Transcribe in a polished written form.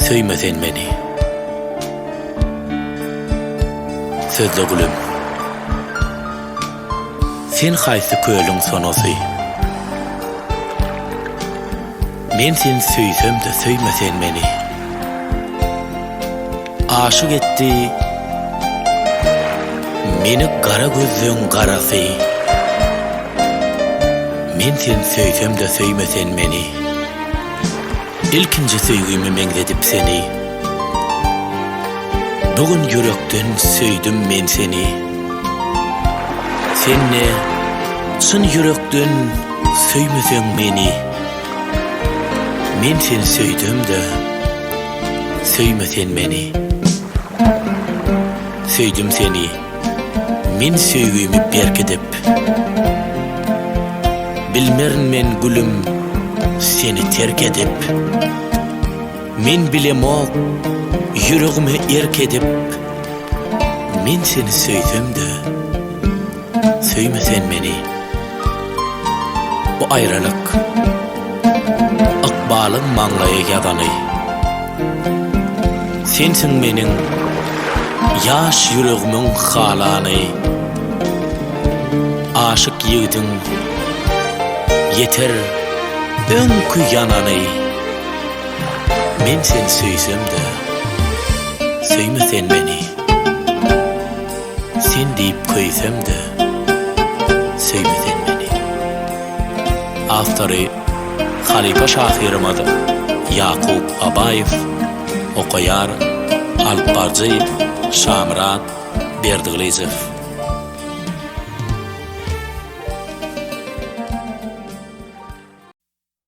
söýmesen meni. Sözle gülüm. Sen haýsy köýlüň sonasy? Men seni söýsem de söýmesen meni. Aşyk etdi meni gara gözlüň garasy. Men seni söýsem de söýmesen meni. İlkinji söýgümi meňzedip seni. Bugün yürekden söýdüm men seni. Sen ne çyn yürekden söýmesen meni. Men seni söýdüm de söýmesen meni. Söýdüm seni men söýgümi berk edip. Bilmerin men gülüm seni terk edip. Men bilemok yüregimi erk edip. Men seni söýdüm de söýmesen meni. Bu aýralyk akbalyň maňlaýy ýazany. Sensiň meniň ýaş yüregimiň halany. Aşyk ýigdiň yeter öňkü ýanany. Men seni söýsem de söýmesen meni. Sen diýip köýsem de söýmesen meni. Awtory Halipa Şahyrymady, Yakup Abaýew, okaýar Alparjy Şamrat Berdiglijew.